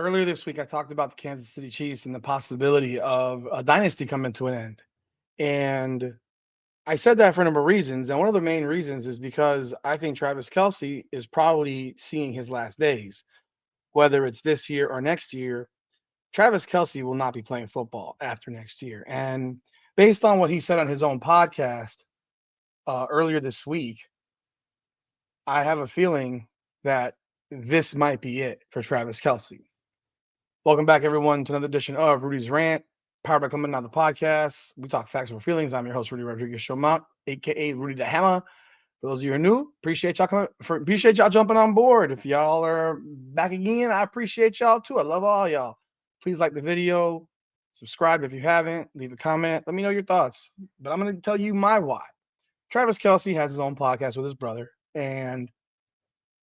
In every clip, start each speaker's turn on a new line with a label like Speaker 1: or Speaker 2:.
Speaker 1: Earlier this week, I talked about the Kansas City Chiefs and the possibility of a dynasty coming to an end. And I said that for a number of reasons. And one of the main reasons is because I think Travis Kelce is probably seeing his last days, whether it's this year or next year. Travis Kelce will not be playing football after next year. And based on what he said on his own podcast earlier this week, I have a feeling that this might be it for Travis Kelce. Welcome back, everyone, to another edition of Rudy's Rant, powered by Coming Out the Podcast. We talk facts over feelings. I'm your host, Rudy Rodriguez Showmont, aka Rudy the Hammer. For those of you who are new, appreciate y'all jumping on board. If y'all are back again, I appreciate y'all too. I love all y'all. Please like the video, subscribe if you haven't, leave a comment. Let me know your thoughts. But I'm going to tell you my why. Travis Kelce has his own podcast with his brother, and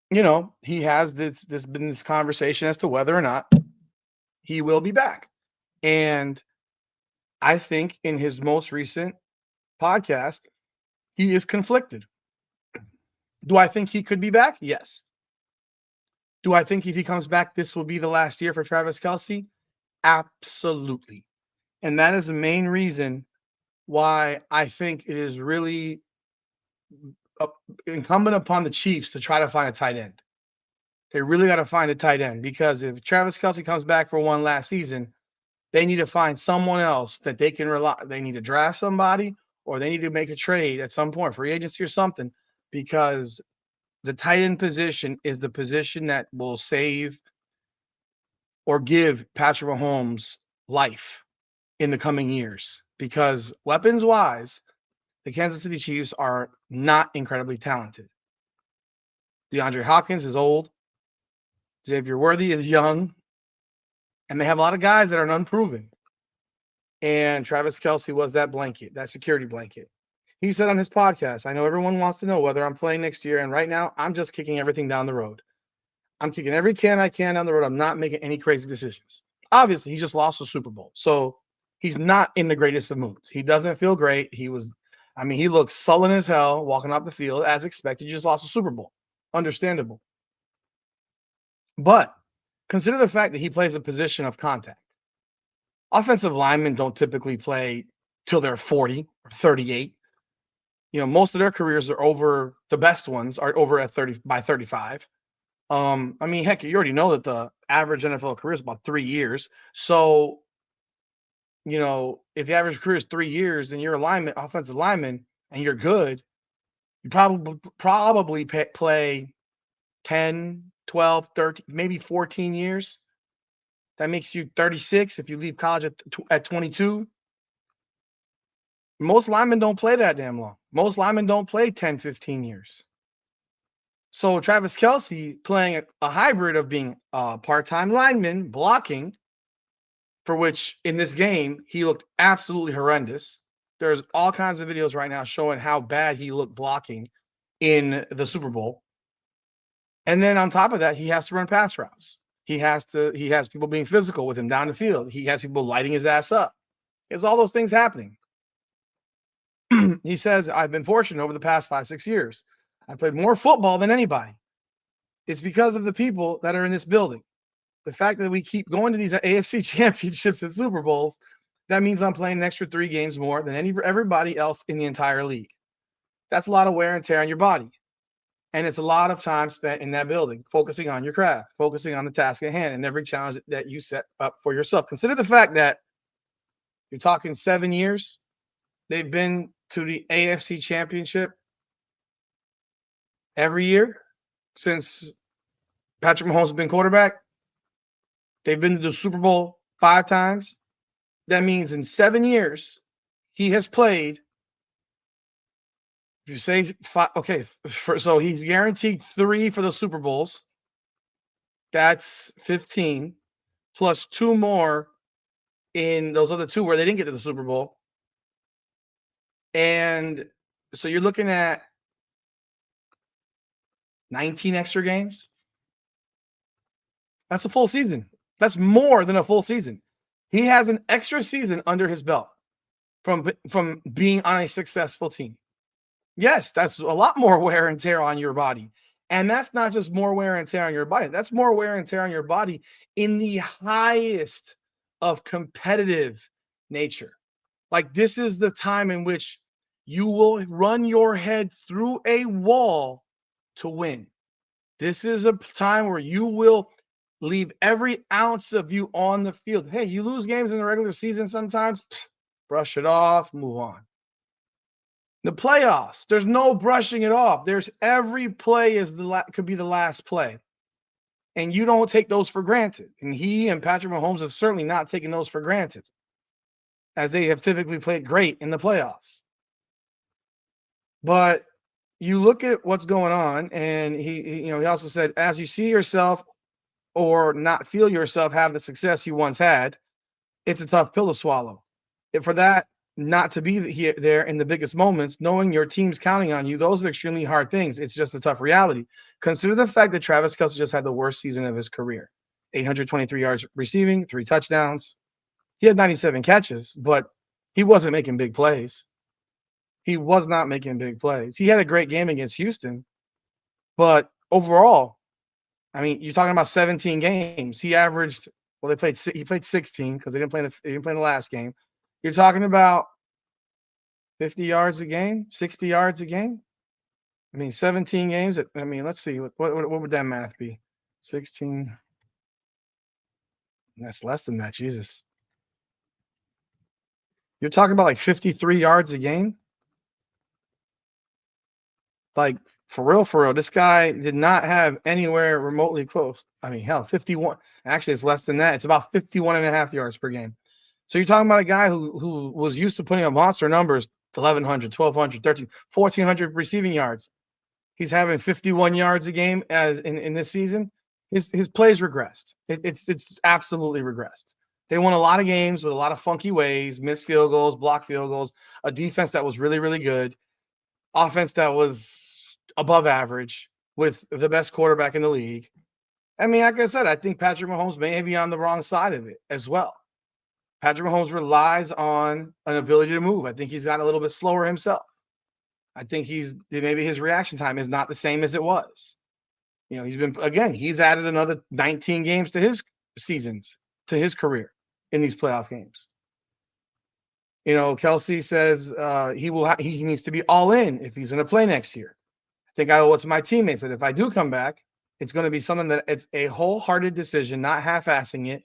Speaker 1: he has this conversation as to whether or not he will be back. And I think in his most recent podcast, he is conflicted. Do I think he could be back? Yes. Do I think if he comes back, this will be the last year for Travis Kelce? Absolutely. And that is the main reason why I think it is really incumbent upon the Chiefs to try to find a tight end. They really got to find a tight end, because if Travis Kelce comes back for one last season, they need to find someone else that they can rely. They need to draft somebody, or they need to make a trade at some point, free agency or something, because the tight end position is the position that will save or give Patrick Mahomes life in the coming years. Because weapons wise, the Kansas City Chiefs are not incredibly talented. DeAndre Hopkins is old. Xavier Worthy is young. And they have a lot of guys that are unproven. And Travis Kelce was that blanket, that security blanket. He said on his podcast, I know everyone wants to know whether I'm playing next year. And right now, I'm just kicking everything down the road. I'm kicking every can I can down the road. I'm not making any crazy decisions. Obviously, he just lost the Super Bowl. So he's not in the greatest of moods. He doesn't feel great. He looks sullen as hell walking off the field as expected. He just lost the Super Bowl. Understandable. But consider the fact that he plays a position of contact. Offensive linemen don't typically play till they're 40 or 38. Most of their careers are over. The best ones are over at 30 by 35. Heck, you already know that the average NFL career is about 3 years. So, if the average career is 3 years and you're offensive lineman, and you're good, you probably play 10, 12, 13, maybe 14 years. That makes you 36 if you leave college at 22. Most linemen don't play that damn long. Most linemen don't play 10, 15 years. So Travis Kelce playing a hybrid of being a part-time lineman blocking, for which in this game he looked absolutely horrendous. There's all kinds of videos right now showing how bad he looked blocking in the Super Bowl. And then on top of that, he has to run pass routes. He has people being physical with him down the field. He has people lighting his ass up. It's all those things happening. He says, I've been fortunate over the past 5-6 years. I played more football than anybody. It's because of the people that are in this building. The fact that we keep going to these AFC championships and Super Bowls, that means I'm playing an extra 3 games more than everybody else in the entire league. That's a lot of wear and tear on your body. And it's a lot of time spent in that building, focusing on your craft, focusing on the task at hand and every challenge that you set up for yourself. Consider the fact that you're talking 7 years. They've been to the AFC championship every year since Patrick Mahomes has been quarterback. They've been to the Super Bowl 5 times. That means in 7 years, he has played. If you say 5, okay, so he's guaranteed 3 for the Super Bowls. That's 15, plus 2 more in those other 2 where they didn't get to the Super Bowl. And so you're looking at 19 extra games. That's a full season. That's more than a full season. He has an extra season under his belt from being on a successful team. Yes, that's a lot more wear and tear on your body. And that's not just more wear and tear on your body. That's more wear and tear on your body in the highest of competitive nature. Like this is the time in which you will run your head through a wall to win. This is a time where you will leave every ounce of you on the field. Hey, you lose games in the regular season sometimes, brush it off, move on. The playoffs, there's no brushing it off. There's every play is could be the last play. And you don't take those for granted. And he and Patrick Mahomes have certainly not taken those for granted, as they have typically played great in the playoffs. But you look at what's going on, and he also said, as you see yourself or not feel yourself have the success you once had, it's a tough pill to swallow. And for that not to be here there in the biggest moments, knowing your team's counting on you, those are extremely hard things. It's just a tough reality. Consider the fact that Travis Kelce just had the worst season of his career. 823 yards receiving, 3 touchdowns. He had 97 catches, but he wasn't making big plays. He was not making big plays. He had a great game against Houston, but overall, I mean, you're talking about 17 games. He averaged, well, he played 16 because they didn't play in the last game. You're talking about 50 yards a game, 60 yards a game. I mean, 17 games. I mean, let's see. What would that math be? 16. That's less than that. Jesus. You're talking about like 53 yards a game? Like, for real, this guy did not have anywhere remotely close. I mean, hell, 51. Actually, it's less than that. It's about 51 and a half yards per game. So you're talking about a guy who was used to putting up monster numbers, 1,100, 1,200, 13, 1,400 receiving yards. He's having 51 yards a game as in this season. His plays regressed. It's absolutely regressed. They won a lot of games with a lot of funky ways, missed field goals, blocked field goals, a defense that was really, really good, offense that was above average with the best quarterback in the league. I mean, like I said, I think Patrick Mahomes may be on the wrong side of it as well. Patrick Mahomes relies on an ability to move. I think he's gotten a little bit slower himself. I think maybe his reaction time is not the same as it was. He's added another 19 games to his seasons, to his career in these playoff games. Kelce says he needs to be all in if he's going to play next year. I think I owe it to my teammates that if I do come back, it's going to be something that it's a wholehearted decision, not half-assing it.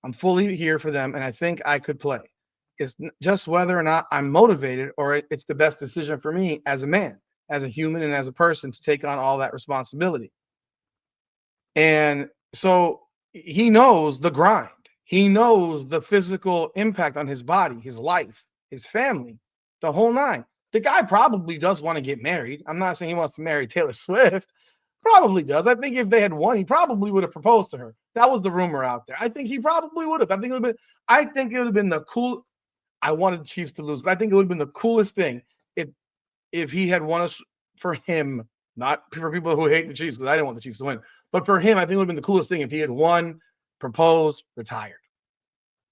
Speaker 1: I'm fully here for them, and I think I could play. It's just whether or not I'm motivated or it's the best decision for me as a man, as a human, and as a person to take on all that responsibility. And so he knows the grind. He knows the physical impact on his body, his life, his family, the whole nine. The guy probably does want to get married. I'm not saying he wants to marry Taylor Swift. Probably does. I think if they had won, he probably would have proposed to her. That was the rumor out there. I think he probably would have. I think it would have been the cool. I wanted the Chiefs to lose, but I think it would have been the coolest thing if he had won us for him, not for people who hate the Chiefs, because I didn't want the Chiefs to win. But for him, I think it would have been the coolest thing if he had won, proposed, retired.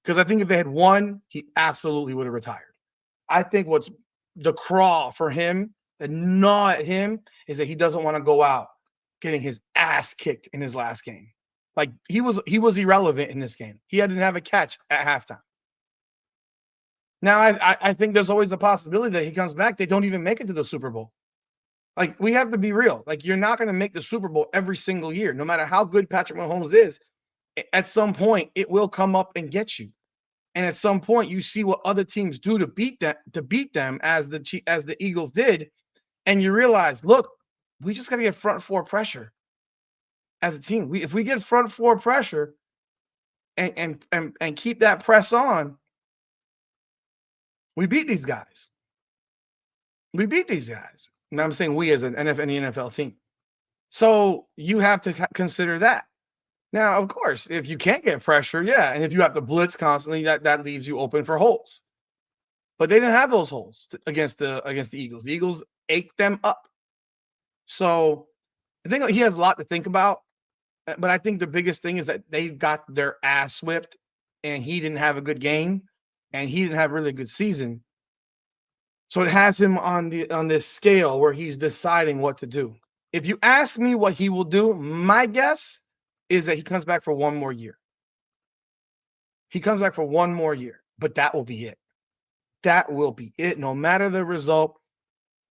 Speaker 1: Because I think if they had won, he absolutely would have retired. I think what's the crawl for him, the gnaw at him, is that he doesn't want to go out getting his ass kicked in his last game. Like he was irrelevant in this game. He didn't have a catch at halftime. Now I think there's always the possibility that he comes back. They don't even make it to the Super Bowl. Like we have to be real. Like you're not going to make the Super Bowl every single year, no matter how good Patrick Mahomes is. At some point, it will come up and get you. And at some point, you see what other teams do to beat them as the Eagles did, and you realize, look, we just got to get front four pressure as a team. If we get front four pressure and keep that press on, we beat these guys. We beat these guys. And I'm saying we as an NFL team. So you have to consider that. Now, of course, if you can't get pressure, yeah, and if you have to blitz constantly, that leaves you open for holes. But they didn't have those holes against the Eagles. The Eagles ate them up. So I think he has a lot to think about. But I think the biggest thing is that they got their ass whipped, and he didn't have a good game, and he didn't have really a good season. So it has him on this scale where he's deciding what to do. If you ask me what he will do, my guess is that he comes back for one more year. He comes back for one more year, but that will be it. That will be it. No matter the result,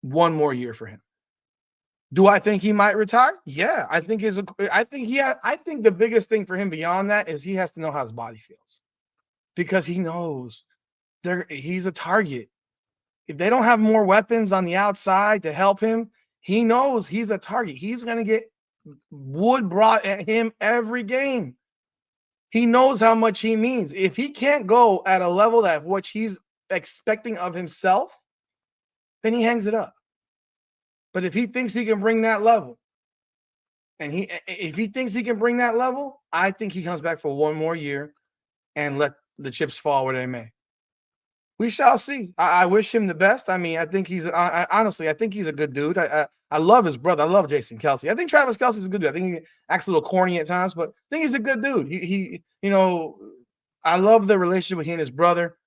Speaker 1: one more year for him. Do I think he might retire? Yeah, I think the biggest thing for him beyond that is he has to know how his body feels because he knows he's a target. If they don't have more weapons on the outside to help him, he knows he's a target. He's going to get wood brought at him every game. He knows how much he means. If he can't go at a level that which he's expecting of himself, then he hangs it up. But if he thinks he can bring that level, and if he thinks he can bring that level, I think he comes back for one more year and let the chips fall where they may. We shall see. I wish him the best. I mean, I think honestly, I think he's a good dude. I love his brother. I love Jason Kelce. I think Travis Kelce's a good dude. I think he acts a little corny at times, but I think he's a good dude. I love the relationship with he and his brother.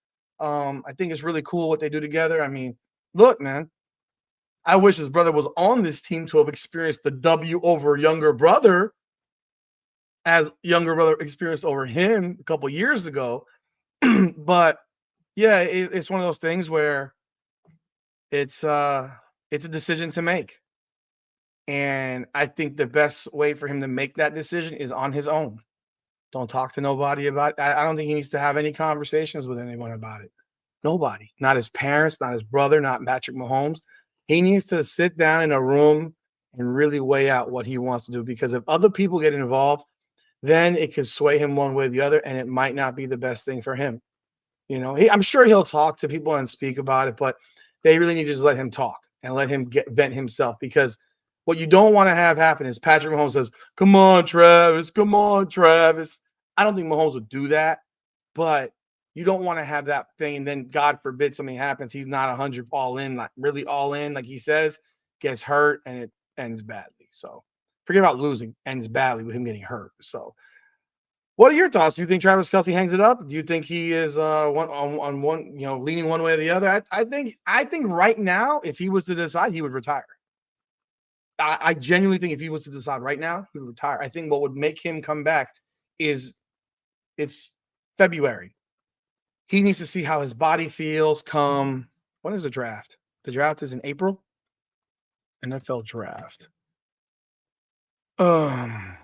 Speaker 1: I think it's really cool what they do together. I mean, look, man, I wish his brother was on this team to have experienced the W over younger brother, as younger brother experienced over him a couple years ago. But yeah, it's one of those things where it's a decision to make. And I think the best way for him to make that decision is on his own. Don't talk to nobody about it. I don't think he needs to have any conversations with anyone about it. Nobody. Not his parents, not his brother, not Patrick Mahomes. He needs to sit down in a room and really weigh out what he wants to do, because if other people get involved, then it could sway him one way or the other, and it might not be the best thing for him. I'm sure he'll talk to people and speak about it, but they really need to just let him talk and let him vent himself, because what you don't want to have happen is Patrick Mahomes says, "Come on, Travis. Come on, Travis." I don't think Mahomes would do that, but you don't want to have that thing. And then God forbid something happens. He's not 100 all in, like really all in, like he says, gets hurt and it ends badly. So forget about losing, ends badly with him getting hurt. So what are your thoughts? Do you think Travis Kelce hangs it up? Do you think he is one on one, leaning one way or the other? I think right now, if he was to decide, he would retire. I genuinely think if he was to decide right now, he would retire. I think what would make him come back is it's February. He needs to see how his body feels come. When is the draft? The draft is in April. NFL draft. Um,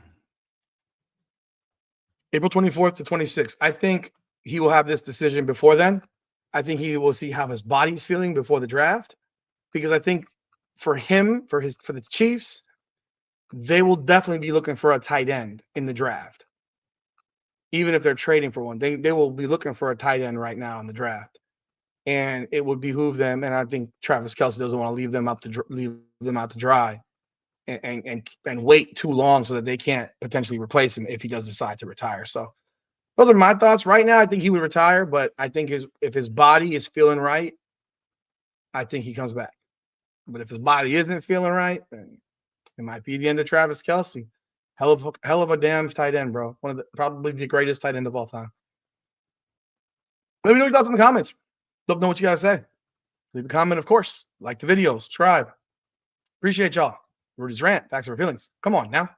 Speaker 1: April 24th to 26th. I think he will have this decision before then. I think he will see how his body's feeling before the draft, because I think for him, for the Chiefs, they will definitely be looking for a tight end in the draft. Even if they're trading for one, they will be looking for a tight end right now in the draft, and it would behoove them. And I think Travis Kelce doesn't want to leave them out to dry, and wait too long so that they can't potentially replace him if he does decide to retire. So those are my thoughts right now. I think he would retire, but I think if his body is feeling right, I think he comes back. But if his body isn't feeling right, then it might be the end of Travis Kelce. Hell of a damn tight end, bro. Probably the greatest tight end of all time. Let me know your thoughts in the comments. Love to know what you guys say. Leave a comment, of course. Like the video, subscribe. Appreciate y'all. Rudy's Rant, Facts Over Feelings. Come on now.